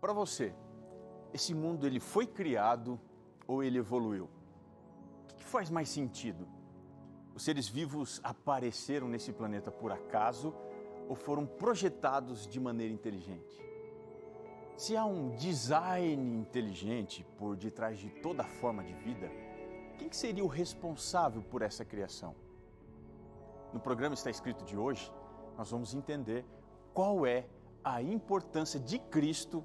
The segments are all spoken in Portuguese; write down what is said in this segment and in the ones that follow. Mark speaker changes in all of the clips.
Speaker 1: Para você, esse mundo ele foi criado ou ele evoluiu? O que faz mais sentido? Os seres vivos apareceram nesse planeta por acaso ou foram projetados de maneira inteligente? Se há um design inteligente por detrás de toda forma de vida, quem que seria o responsável por essa criação? No programa Está Escrito de hoje, nós vamos entender qual é a importância de Cristo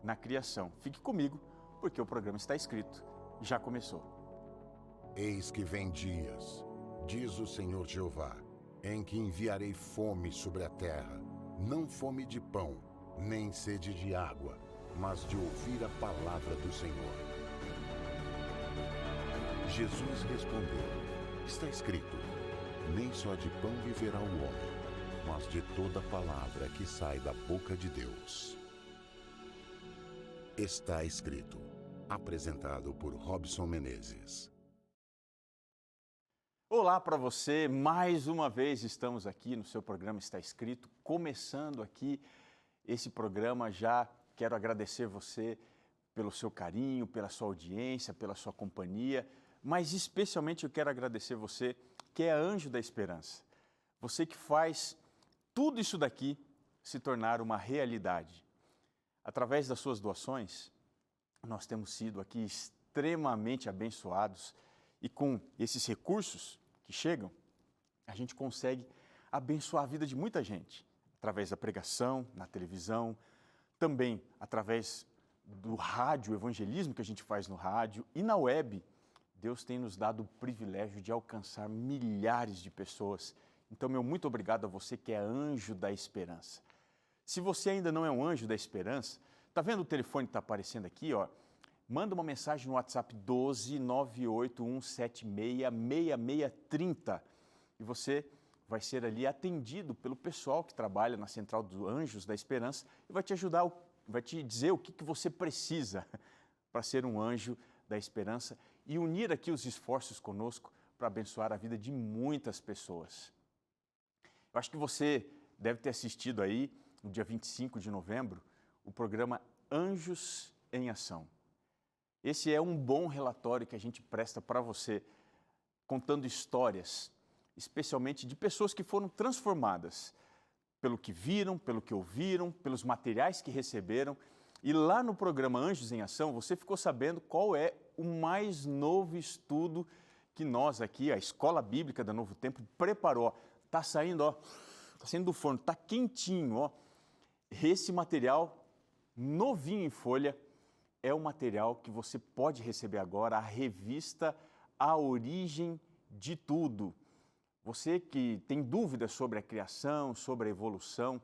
Speaker 1: na criação. Fique comigo, porque o programa Está Escrito já começou.
Speaker 2: Eis que vem dias, diz o Senhor Jeová, em que enviarei fome sobre a terra, não fome de pão, nem sede de água, mas de ouvir a palavra do Senhor. Jesus respondeu, está escrito, nem só de pão viverá o homem, mas de toda palavra que sai da boca de Deus. Está escrito, apresentado por Robson Menezes.
Speaker 1: Olá para você, mais uma vez estamos aqui no seu programa Está Escrito, começando aqui esse programa. Já quero agradecer você pelo seu carinho, pela sua audiência, pela sua companhia, mas especialmente eu quero agradecer você que é anjo da esperança, você que faz tudo isso daqui se tornar uma realidade. Através das suas doações, nós temos sido aqui extremamente abençoados e com esses recursos que chegam, a gente consegue abençoar a vida de muita gente, através da pregação, na televisão, também através do rádio, o evangelismo que a gente faz no rádio e na web. Deus tem nos dado o privilégio de alcançar milhares de pessoas. Então, meu muito obrigado a você que é anjo da esperança. Se você ainda não é um anjo da esperança, tá vendo o telefone que está aparecendo aqui, ó? Manda uma mensagem no WhatsApp 12 98176 6630 e você vai ser ali atendido pelo pessoal que trabalha na Central dos Anjos da Esperança e vai te ajudar, vai te dizer o que você precisa para ser um anjo da esperança e unir aqui os esforços conosco para abençoar a vida de muitas pessoas. Eu acho que você deve ter assistido aí, no dia 25 de novembro, o programa Anjos em Ação. Esse é um bom relatório que a gente presta para você, contando histórias, especialmente de pessoas que foram transformadas pelo que viram, pelo que ouviram, pelos materiais que receberam. E lá no programa Anjos em Ação, você ficou sabendo qual é o mais novo estudo que nós aqui, a Escola Bíblica da Novo Tempo, preparou. Está saindo, ó, está saindo do forno, está quentinho, ó. Esse material novinho em folha é o material que você pode receber agora, a revista A Origem de Tudo. Você que tem dúvidas sobre a criação, sobre a evolução,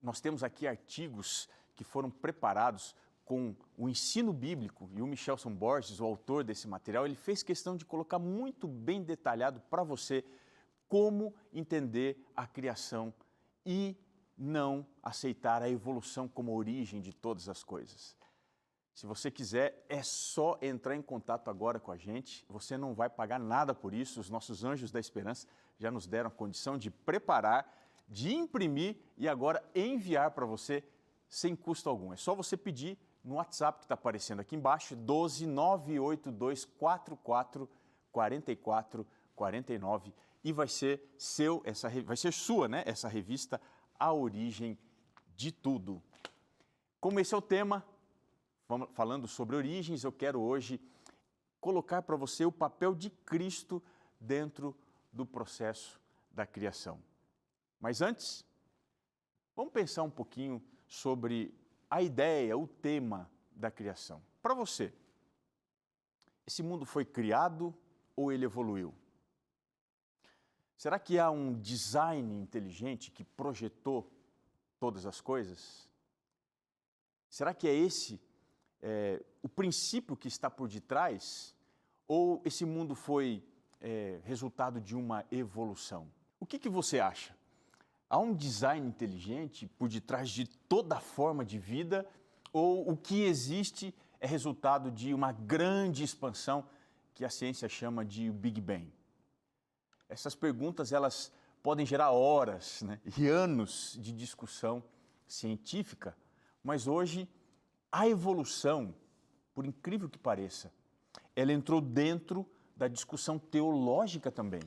Speaker 1: nós temos aqui artigos que foram preparados com o ensino bíblico, e o Michelson Borges, o autor desse material, ele fez questão de colocar muito bem detalhado para você como entender a criação e não aceitar a evolução como origem de todas as coisas. Se você quiser, é só entrar em contato agora com a gente, você não vai pagar nada por isso, os nossos anjos da esperança já nos deram a condição de preparar, de imprimir e agora enviar para você sem custo algum. É só você pedir no WhatsApp que está aparecendo aqui embaixo, 12 982 44 44 49 e vai ser sua, né, essa revista A Origem de Tudo. Como esse é o tema, falando sobre origens, eu quero hoje colocar para você o papel de Cristo dentro do processo da criação. Mas antes, vamos pensar um pouquinho sobre a ideia, o tema da criação. Para você, esse mundo foi criado ou ele evoluiu? Será que há um design inteligente que projetou todas as coisas? Será que é esse o princípio que está por detrás? Ou esse mundo foi resultado de uma evolução? O que você acha? Há um design inteligente por detrás de toda forma de vida? Ou o que existe é resultado de uma grande expansão que a ciência chama de Big Bang? Essas perguntas, elas podem gerar horas, né, e anos de discussão científica, Mas hoje, a evolução, por incrível que pareça, ela entrou dentro da discussão teológica também.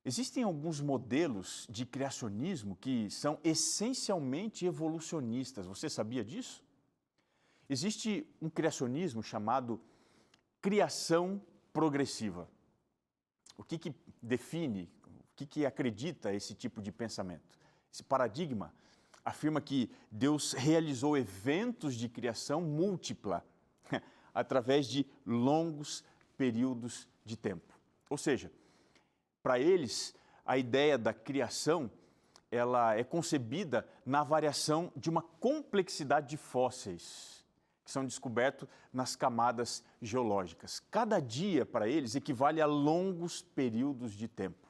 Speaker 1: Existem alguns modelos de criacionismo que são essencialmente evolucionistas. Você sabia disso? Existe um criacionismo chamado criação progressiva. O que define, o que acredita esse tipo de pensamento? Esse paradigma afirma que Deus realizou eventos de criação múltipla através de longos períodos de tempo. Ou seja, para eles, a ideia da criação, ela é concebida na variação de uma complexidade de fósseis que são descobertos nas camadas geológicas. Cada dia, para eles, equivale a longos períodos de tempo.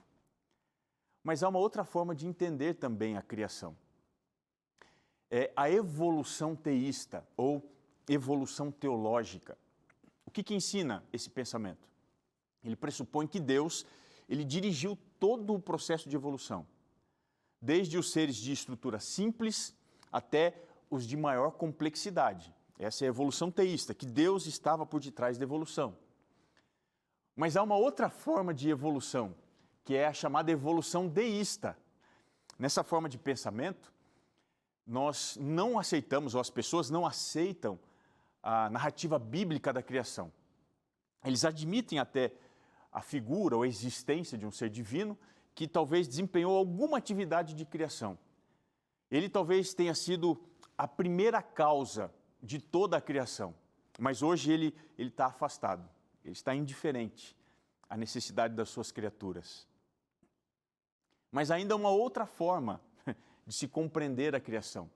Speaker 1: Mas há uma outra forma de entender também a criação. É a evolução teísta ou evolução teológica. O que ensina esse pensamento? Ele pressupõe que Deus ele dirigiu todo o processo de evolução, desde os seres de estrutura simples até os de maior complexidade. Essa é a evolução teísta, que Deus estava por detrás da evolução. Mas há uma outra forma de evolução, que é a chamada evolução deísta. Nessa forma de pensamento, nós não aceitamos, ou as pessoas não aceitam, a narrativa bíblica da criação. Eles admitem até a figura ou a existência de um ser divino que talvez desempenhou alguma atividade de criação. Ele talvez tenha sido a primeira causa de toda a criação, mas hoje ele está afastado, ele está indiferente à necessidade das suas criaturas. Mas ainda há uma outra forma de se compreender a criação,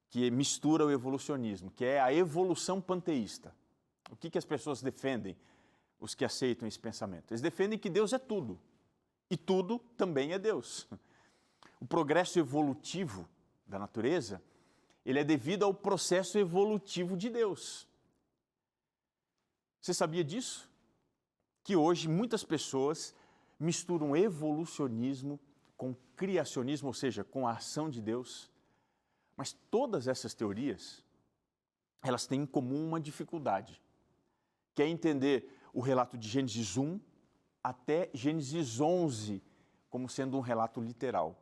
Speaker 1: que mistura o evolucionismo, que é a evolução panteísta. O que as pessoas defendem, os que aceitam esse pensamento? Eles defendem que Deus é tudo, e tudo também é Deus. O progresso evolutivo da natureza, ele é devido ao processo evolutivo de Deus. Você sabia disso? Que hoje muitas pessoas misturam evolucionismo com criacionismo, ou seja, com a ação de Deus. Mas todas essas teorias, elas têm em comum uma dificuldade, que é entender o relato de Gênesis 1 até Gênesis 11 como sendo um relato literal.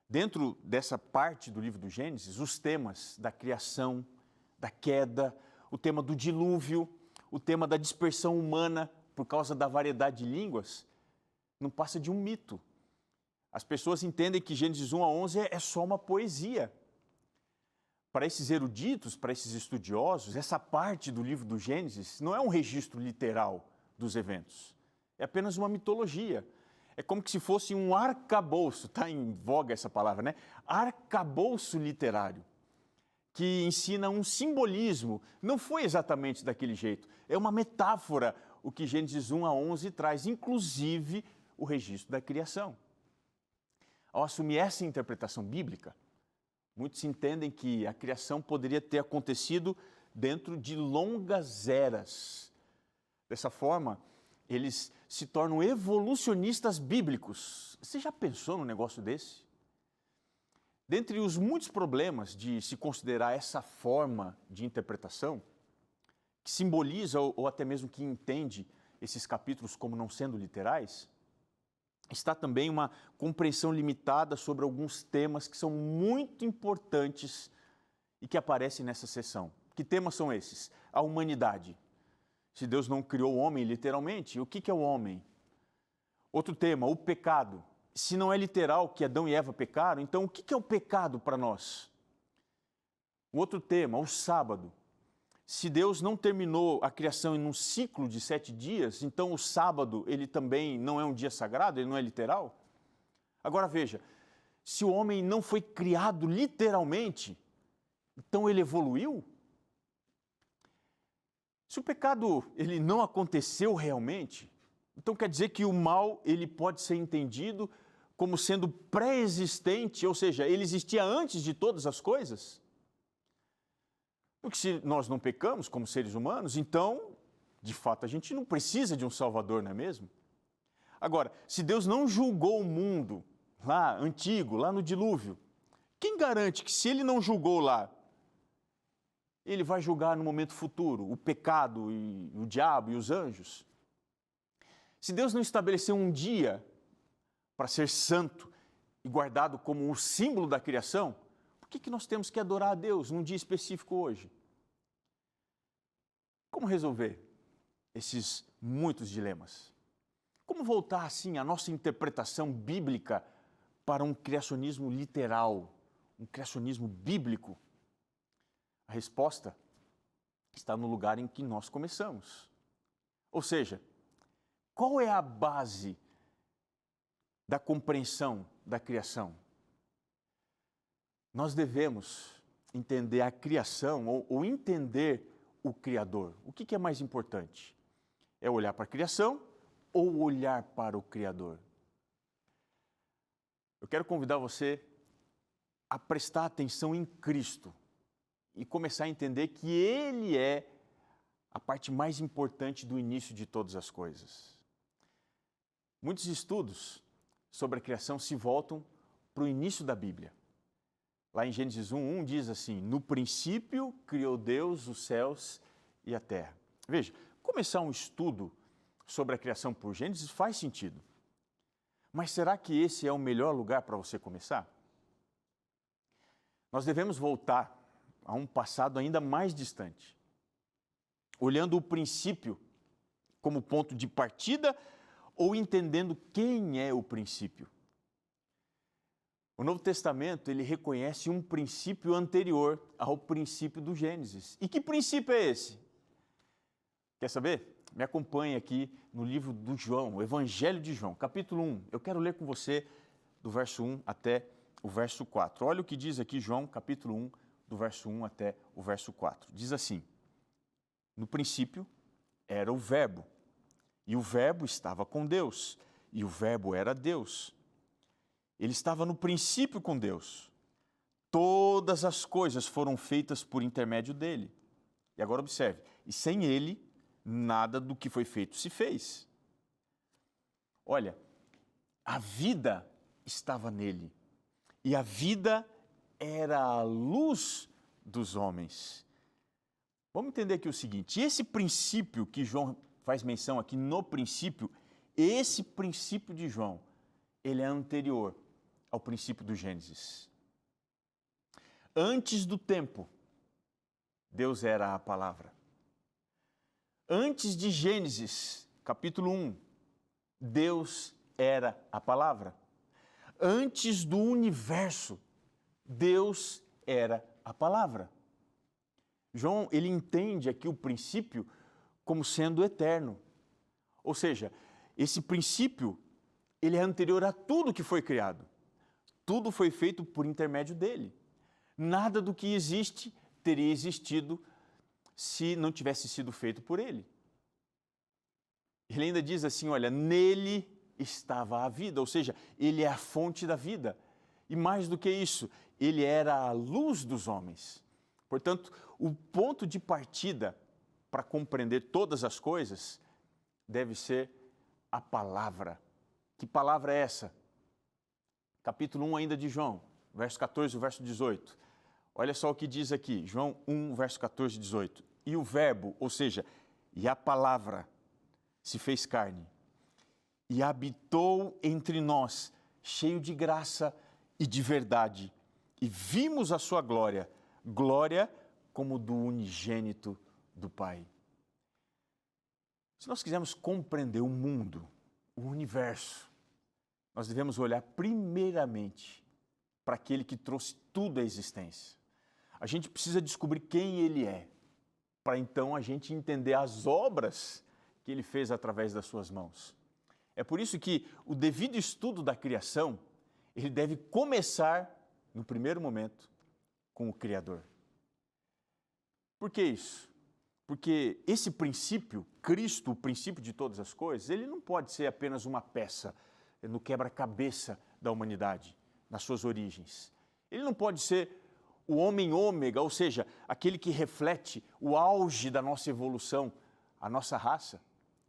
Speaker 1: Dentro dessa parte do livro do Gênesis, os temas da criação, da queda, o tema do dilúvio, o tema da dispersão humana por causa da variedade de línguas, não passa de um mito. As pessoas entendem que Gênesis 1 a 11 é só uma poesia. Para esses eruditos, para esses estudiosos, essa parte do livro do Gênesis não é um registro literal dos eventos. É apenas uma mitologia. É como se fosse um arcabouço, está em voga essa palavra, né? Arcabouço literário, que ensina um simbolismo. Não foi exatamente daquele jeito. É uma metáfora o que Gênesis 1 a 11 traz, inclusive o registro da criação. Ao assumir essa interpretação bíblica, muitos entendem que a criação poderia ter acontecido dentro de longas eras. Dessa forma, eles se tornam evolucionistas bíblicos. Você já pensou num negócio desse? Dentre os muitos problemas de se considerar essa forma de interpretação, que simboliza ou até mesmo que entende esses capítulos como não sendo literais, está também uma compreensão limitada sobre alguns temas que são muito importantes e que aparecem nessa seção. Que temas são esses? A humanidade. Se Deus não criou o homem literalmente, o que é o homem? Outro tema, o pecado. Se não é literal que Adão e Eva pecaram, então o que é o pecado para nós? O outro tema, o sábado. Se Deus não terminou a criação em um ciclo de 7 dias, então o sábado ele também não é um dia sagrado, ele não é literal? Agora veja, se o homem não foi criado literalmente, então ele evoluiu? Se o pecado ele não aconteceu realmente, então quer dizer que o mal ele pode ser entendido como sendo pré-existente, ou seja, ele existia antes de todas as coisas? Porque se nós não pecamos como seres humanos, então, de fato, a gente não precisa de um Salvador, não é mesmo? Agora, se Deus não julgou o mundo lá antigo, lá no dilúvio, Quem garante que se ele não julgou lá, ele vai julgar no momento futuro o pecado e o diabo e os anjos? Se Deus não estabeleceu um dia para ser santo e guardado como o símbolo da criação, por que nós temos que adorar a Deus num dia específico hoje? Como resolver esses muitos dilemas? Como voltar, assim, a nossa interpretação bíblica para um criacionismo literal, um criacionismo bíblico? A resposta está no lugar em que nós começamos. Ou seja, qual é a base da compreensão da criação? Nós devemos entender a criação ou entender o Criador. O que é mais importante? É olhar para a criação ou olhar para o Criador? Eu quero convidar você a prestar atenção em Cristo e começar a entender que Ele é a parte mais importante do início de todas as coisas. Muitos estudos sobre a criação se voltam para o início da Bíblia. Lá em Gênesis 1:1 diz assim: no princípio criou Deus os céus e a terra. Veja, começar um estudo sobre a criação por Gênesis faz sentido. Mas será que esse é o melhor lugar para você começar? Nós devemos voltar a um passado ainda mais distante, olhando o princípio como ponto de partida ou entendendo quem é o princípio. O Novo Testamento, ele reconhece um princípio anterior ao princípio do Gênesis. E que princípio é esse? Quer saber? Me acompanhe aqui no livro do João, o Evangelho de João, capítulo 1. Eu quero ler com você do verso 1 até o verso 4. Olha o que diz aqui João, capítulo 1, do verso 1 até o verso 4. Diz assim: no princípio era o Verbo, e o Verbo estava com Deus, e o Verbo era Deus. Ele estava no princípio com Deus. Todas as coisas foram feitas por intermédio dele. E agora observe, e sem ele, nada do que foi feito se fez. Olha, a vida estava nele, e a vida era a luz dos homens. Vamos entender aqui o seguinte: esse princípio que João faz menção aqui no princípio, esse princípio de João, ele é anterior ao princípio do Gênesis. Antes do tempo, Deus era a palavra. Antes de Gênesis, capítulo 1, Deus era a palavra. Antes do universo, Deus era a palavra. João, ele entende aqui o princípio como sendo eterno. Ou seja, esse princípio, ele é anterior a tudo que foi criado. Tudo foi feito por intermédio dele. Nada do que existe teria existido se não tivesse sido feito por ele. Ele ainda diz assim, olha, nele estava a vida, ou seja, ele é a fonte da vida. E mais do que isso, ele era a luz dos homens. Portanto, o ponto de partida para compreender todas as coisas deve ser a palavra. Que palavra é essa? Capítulo 1 ainda de João, verso 14 e verso 18. Olha só o que diz aqui, João 1, verso 14 e 18. E o verbo, ou seja, e a palavra, se fez carne e habitou entre nós, cheio de graça e de verdade. E vimos a sua glória, glória como do unigênito do Pai. Se nós quisermos compreender o mundo, o universo, nós devemos olhar primeiramente para aquele que trouxe tudo à existência. A gente precisa descobrir quem ele é, para então a gente entender as obras que ele fez através das suas mãos. É por isso que o devido estudo da criação, ele deve começar, no primeiro momento, com o Criador. Por que isso? Porque esse princípio, Cristo, o princípio de todas as coisas, ele não pode ser apenas uma peça no quebra-cabeça da humanidade, nas suas origens. Ele não pode ser o homem ômega, ou seja, aquele que reflete o auge da nossa evolução, a nossa raça.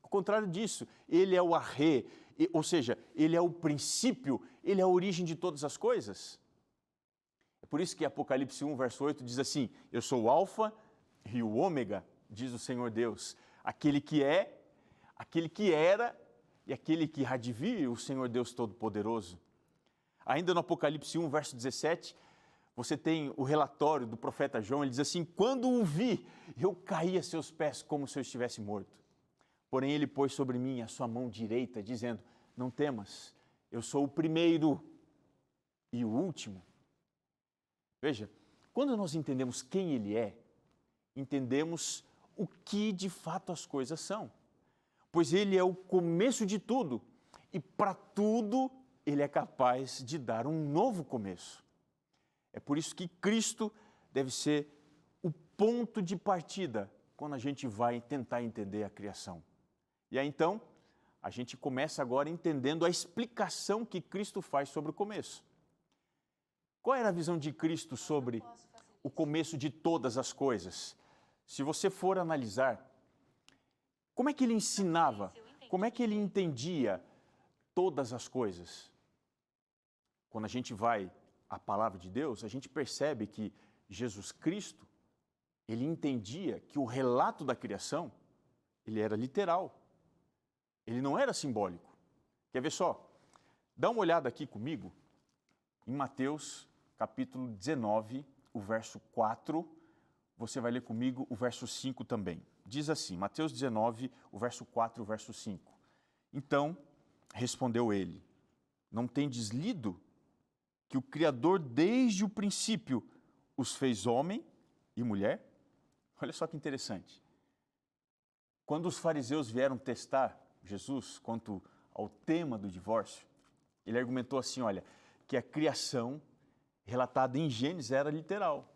Speaker 1: Ao contrário disso, ele é o arrê, ou seja, ele é o princípio, ele é a origem de todas as coisas. É Por isso que Apocalipse 1, verso 8 diz assim: eu sou o Alfa e o Ômega, diz o Senhor Deus, aquele que é, aquele que era e aquele que há de vir, o Senhor Deus Todo-Poderoso. Ainda no Apocalipse 1, verso 17, você tem o relatório do profeta João, ele diz assim: quando o vi, eu caí a seus pés como se eu estivesse morto. Porém ele pôs sobre mim a sua mão direita, dizendo: não temas, eu sou o primeiro e o último. Veja, quando nós entendemos quem ele é, entendemos o que de fato as coisas são. Pois ele é o começo de tudo e para tudo ele é capaz de dar um novo começo. É por isso que Cristo deve ser o ponto de partida quando a gente vai tentar entender a criação. E aí então, a gente começa agora entendendo a explicação que Cristo faz sobre o começo. Qual era a visão de Cristo sobre o começo de todas as coisas? Se você for analisar, como é que ele ensinava, como é que ele entendia todas as coisas? Quando a gente vai à palavra de Deus, a gente percebe que Jesus Cristo, ele entendia que o relato da criação, ele era literal, ele não era simbólico. Quer ver só? Dá uma olhada aqui comigo em Mateus capítulo 19, o verso 4, você vai ler comigo o verso 5 também. Diz assim, Mateus 19, o verso 4 e o verso 5. Então, respondeu ele: não tendes lido que o Criador desde o princípio os fez homem e mulher? Olha só que interessante. Quando os fariseus vieram testar Jesus quanto ao tema do divórcio, ele argumentou assim, olha, que a criação relatada em Gênesis era literal.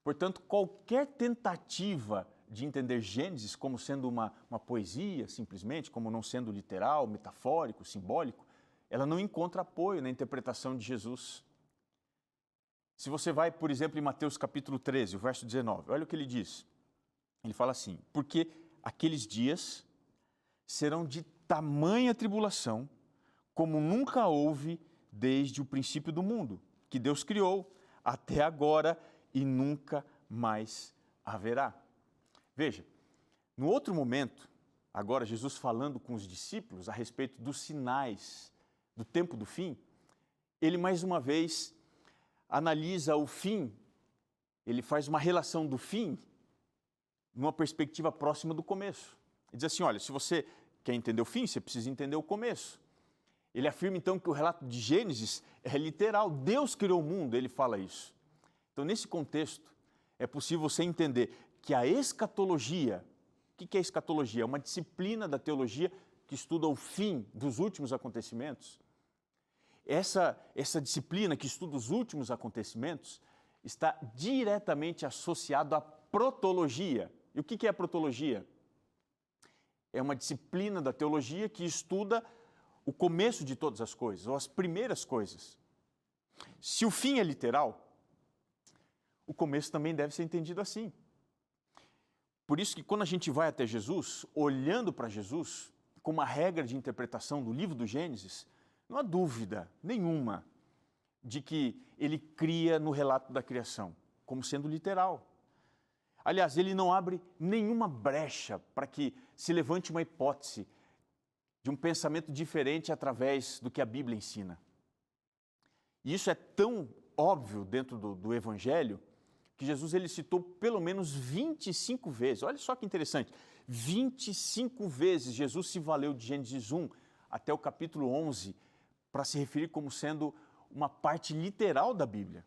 Speaker 1: Portanto, qualquer tentativa de entender Gênesis como sendo uma poesia, simplesmente, como não sendo literal, metafórico, simbólico, ela não encontra apoio na interpretação de Jesus. Se você vai, por exemplo, em Mateus capítulo 13, o verso 19, olha o que ele diz. Ele fala assim: porque aqueles dias serão de tamanha tribulação, como nunca houve desde o princípio do mundo, que Deus criou, até agora e nunca mais haverá. Veja, no outro momento, agora Jesus falando com os discípulos a respeito dos sinais do tempo do fim, ele mais uma vez analisa o fim, ele faz uma relação do fim numa perspectiva próxima do começo. Ele diz assim, olha, se você quer entender o fim, você precisa entender o começo. Ele afirma então que o relato de Gênesis é literal, Deus criou o mundo, ele fala isso. Então, nesse contexto, é possível você entender que a escatologia, o que é escatologia? É uma disciplina da teologia que estuda o fim dos últimos acontecimentos. Essa disciplina que estuda os últimos acontecimentos está diretamente associado à protologia. E o que é a protologia? É uma disciplina da teologia que estuda o começo de todas as coisas, ou as primeiras coisas. Se o fim é literal, o começo também deve ser entendido assim. Por isso que quando a gente vai até Jesus, olhando para Jesus, como uma regra de interpretação do livro do Gênesis, não há dúvida nenhuma de que ele cria no relato da criação, como sendo literal. Aliás, ele não abre nenhuma brecha para que se levante uma hipótese de um pensamento diferente através do que a Bíblia ensina. E isso é tão óbvio dentro do Evangelho que Jesus ele citou pelo menos 25 vezes. Olha só que interessante, 25 vezes Jesus se valeu de Gênesis 1 até o capítulo 11 para se referir como sendo uma parte literal da Bíblia.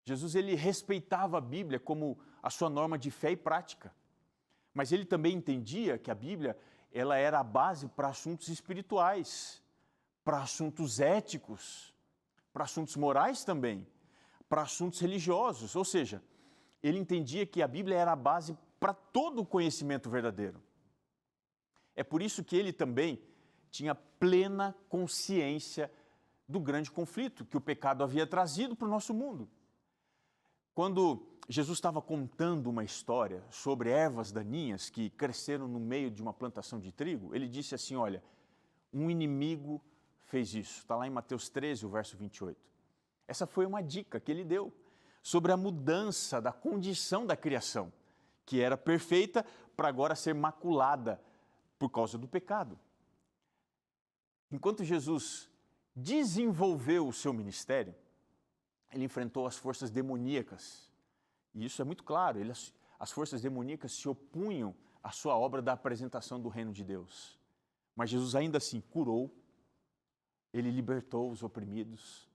Speaker 1: Jesus ele respeitava a Bíblia como a sua norma de fé e prática, mas ele também entendia que a Bíblia ela era a base para assuntos espirituais, para assuntos éticos, para assuntos morais também, para assuntos religiosos, ou seja, ele entendia que a Bíblia era a base para todo o conhecimento verdadeiro. É por isso que ele também tinha plena consciência do grande conflito que o pecado havia trazido para o nosso mundo. Quando Jesus estava contando uma história sobre ervas daninhas que cresceram no meio de uma plantação de trigo, ele disse assim, olha, um inimigo fez isso. Está lá em Mateus 13, o verso 28. Essa foi uma dica que ele deu sobre a mudança da condição da criação, que era perfeita para agora ser maculada por causa do pecado. Enquanto Jesus desenvolveu o seu ministério, ele enfrentou as forças demoníacas. E isso é muito claro, as forças demoníacas se opunham à sua obra da apresentação do reino de Deus. Mas Jesus ainda assim curou, ele libertou os oprimidos,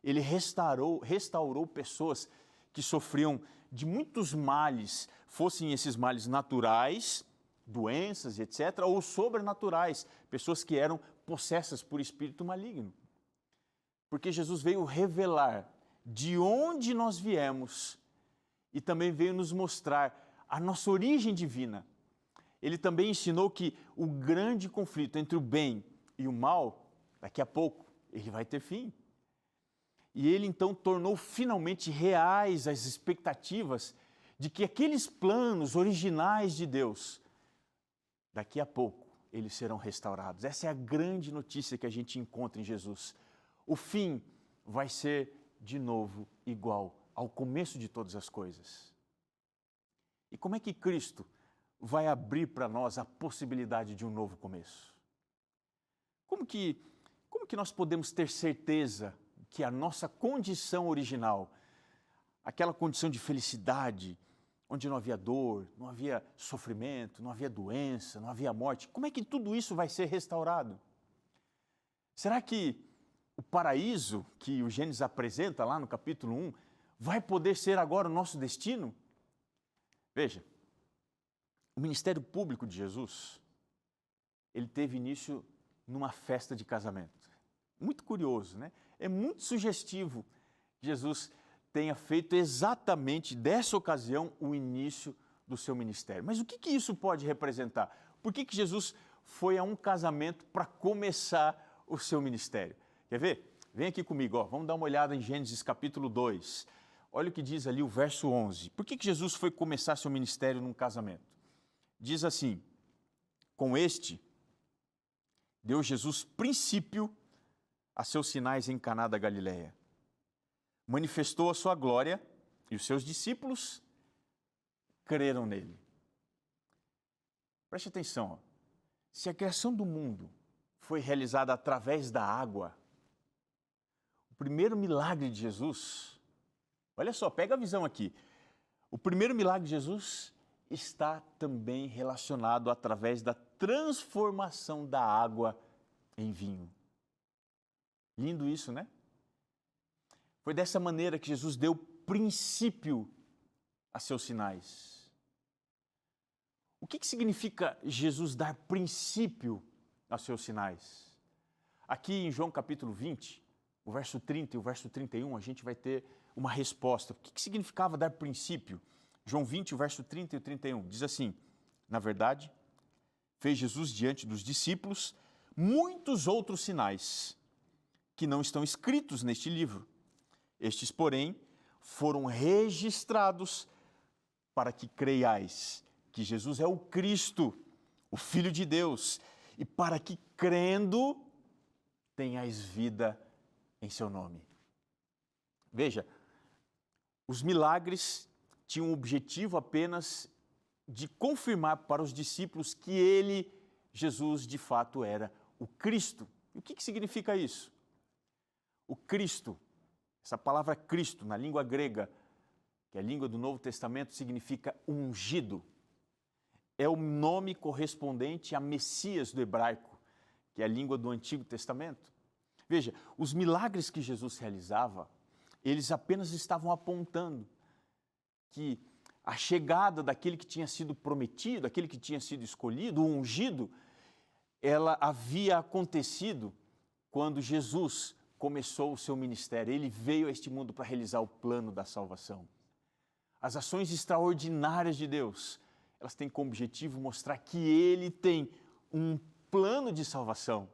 Speaker 1: ele restaurou pessoas que sofriam de muitos males, fossem esses males naturais, doenças, etc., ou sobrenaturais, pessoas que eram possessas por espírito maligno. Porque Jesus veio revelar de onde nós viemos e também veio nos mostrar a nossa origem divina. Ele também ensinou que o grande conflito entre o bem e o mal, daqui a pouco, ele vai ter fim. E ele então tornou finalmente reais as expectativas de que aqueles planos originais de Deus, daqui a pouco, eles serão restaurados. Essa é a grande notícia que a gente encontra em Jesus. O fim vai ser, de novo, igual ao começo de todas as coisas. E como é que Cristo vai abrir para nós a possibilidade de um novo começo? Como que nós podemos ter certeza que a nossa condição original, aquela condição de felicidade, onde não havia dor, não havia sofrimento, não havia doença, não havia morte, como é que tudo isso vai ser restaurado? Será que o paraíso que o Gênesis apresenta lá no capítulo 1 vai poder ser agora o nosso destino? Veja, o ministério público de Jesus, ele teve início numa festa de casamento. Muito curioso, né? É muito sugestivo que Jesus tenha feito exatamente dessa ocasião o início do seu ministério. Mas o que isso pode representar? Por que Jesus foi a um casamento para começar o seu ministério? Quer ver? Vem aqui comigo, ó. Vamos dar uma olhada em Gênesis capítulo 2. Olha o que diz ali o verso 11. Por que Jesus foi começar seu ministério num casamento? Diz assim: com este, deu Jesus princípio a seus sinais em Caná da Galileia. Manifestou a sua glória e os seus discípulos creram nele. Preste atenção, ó. Se a criação do mundo foi realizada através da água, o primeiro milagre de Jesus, olha só, pega a visão aqui, o primeiro milagre de Jesus está também relacionado através da transformação da água em vinho. Lindo isso, né? Foi dessa maneira que Jesus deu princípio a seus sinais. O que significa Jesus dar princípio a seus sinais? Aqui em João capítulo 20, o verso 30 e o verso 31, a gente vai ter uma resposta. O que significava dar princípio? João 20, o verso 30 e o 31, diz assim: na verdade, fez Jesus diante dos discípulos muitos outros sinais que não estão escritos neste livro. Estes, porém, foram registrados para que creiais que Jesus é o Cristo, o Filho de Deus, e para que, crendo, tenhais vida em seu nome. Veja, os milagres tinham o objetivo apenas de confirmar para os discípulos que ele, Jesus, de fato era o Cristo. E o que significa isso? O Cristo, essa palavra Cristo, na língua grega, que é a língua do Novo Testamento, significa ungido. É o nome correspondente a Messias do hebraico, que é a língua do Antigo Testamento. Veja, os milagres que Jesus realizava, eles apenas estavam apontando que a chegada daquele que tinha sido prometido, aquele que tinha sido escolhido, o ungido, ela havia acontecido quando Jesus começou o seu ministério. Ele veio a este mundo para realizar o plano da salvação. As ações extraordinárias de Deus, elas têm como objetivo mostrar que Ele tem um plano de salvação,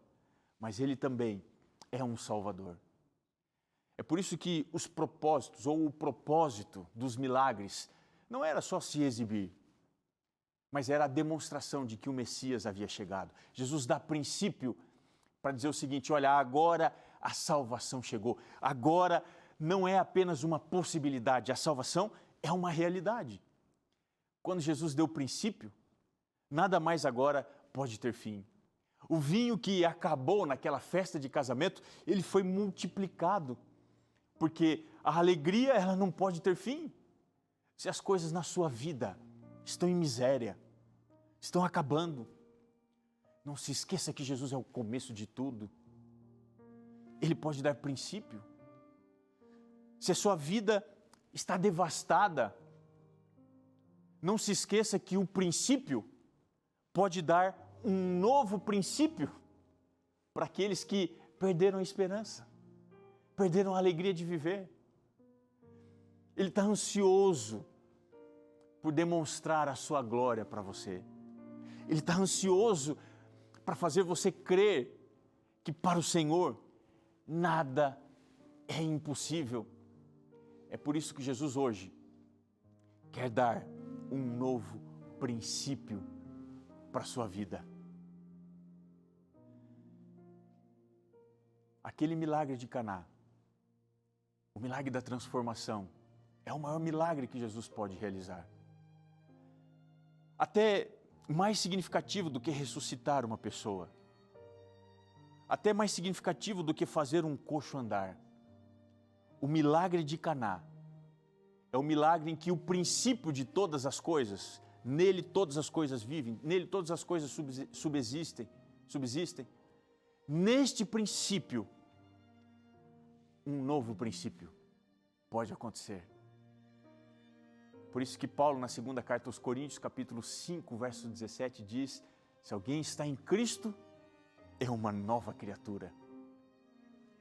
Speaker 1: mas Ele também é um Salvador. É por isso que os propósitos, ou o propósito dos milagres, não era só se exibir, mas era a demonstração de que o Messias havia chegado. Jesus dá princípio para dizer o seguinte: olha, agora a salvação chegou, agora não é apenas uma possibilidade, a salvação é uma realidade. Quando Jesus deu o princípio, nada mais agora pode ter fim. O vinho que acabou naquela festa de casamento, ele foi multiplicado, porque a alegria ela não pode ter fim. Se as coisas na sua vida estão em miséria, estão acabando, não se esqueça que Jesus é o começo de tudo. Ele pode dar princípio. Se a sua vida está devastada, não se esqueça que o princípio pode dar um novo princípio para aqueles que perderam a esperança, perderam a alegria de viver. Ele está ansioso por demonstrar a sua glória para você. Ele está ansioso para fazer você crer que para o Senhor nada é impossível. É por isso que Jesus hoje quer dar um novo princípio para a sua vida. Aquele milagre de Caná, o milagre da transformação, é o maior milagre que Jesus pode realizar. Até mais significativo do que ressuscitar uma pessoa. Até mais significativo do que fazer um coxo andar. O milagre de Caná é o milagre em que o princípio de todas as coisas, nele todas as coisas vivem, nele todas as coisas subsistem. Neste princípio, um novo princípio pode acontecer. Por isso que Paulo, na segunda carta aos Coríntios, capítulo 5, verso 17, diz: se alguém está em Cristo, é uma nova criatura.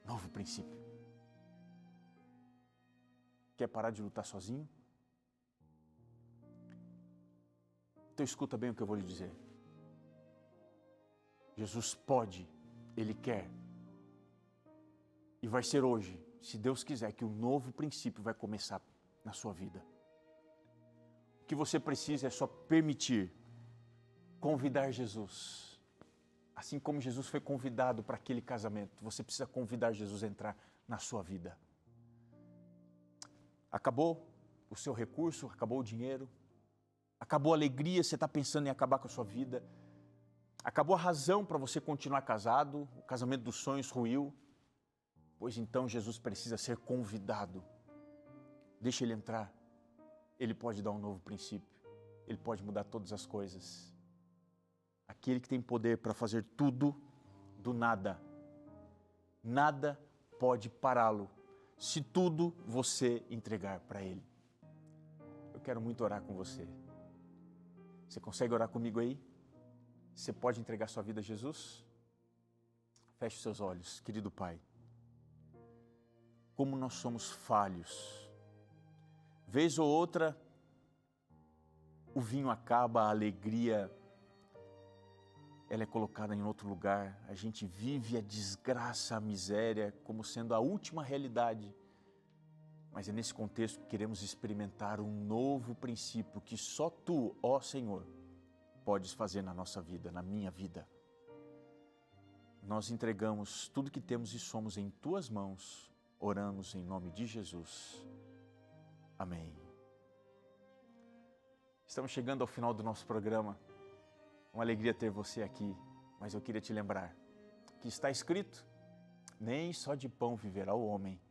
Speaker 1: Novo princípio. Quer parar de lutar sozinho? Então escuta bem o que eu vou lhe dizer. Jesus pode, Ele quer. E vai ser hoje, se Deus quiser, que um novo princípio vai começar na sua vida. O que você precisa é só permitir, convidar Jesus. Assim como Jesus foi convidado para aquele casamento, você precisa convidar Jesus a entrar na sua vida. Acabou o seu recurso, acabou o dinheiro, acabou a alegria, você está pensando em acabar com a sua vida, acabou a razão para você continuar casado, o casamento dos sonhos ruiu, pois então Jesus precisa ser convidado. Deixa Ele entrar, Ele pode dar um novo princípio, Ele pode mudar todas as coisas. Aquele que tem poder para fazer tudo do nada, nada pode pará-lo, se tudo você entregar para Ele. Eu quero muito orar com você. Você consegue orar comigo aí? Você pode entregar sua vida a Jesus? Feche seus olhos, querido Pai. Como nós somos falhos. Vez ou outra, o vinho acaba, a alegria, ela é colocada em outro lugar. A gente vive a desgraça, a miséria, como sendo a última realidade. Mas é nesse contexto que queremos experimentar um novo princípio que só Tu, ó Senhor, podes fazer na nossa vida, na minha vida. Nós entregamos tudo que temos e somos em Tuas mãos. Oramos em nome de Jesus. Amém. Estamos chegando ao final do nosso programa. Uma alegria ter você aqui, mas eu queria te lembrar que está escrito: nem só de pão viverá o homem,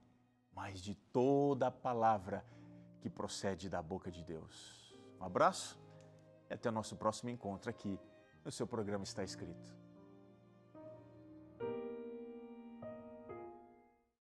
Speaker 1: mas de toda a palavra que procede da boca de Deus. Um abraço e até o nosso próximo encontro aqui no seu programa Está Escrito.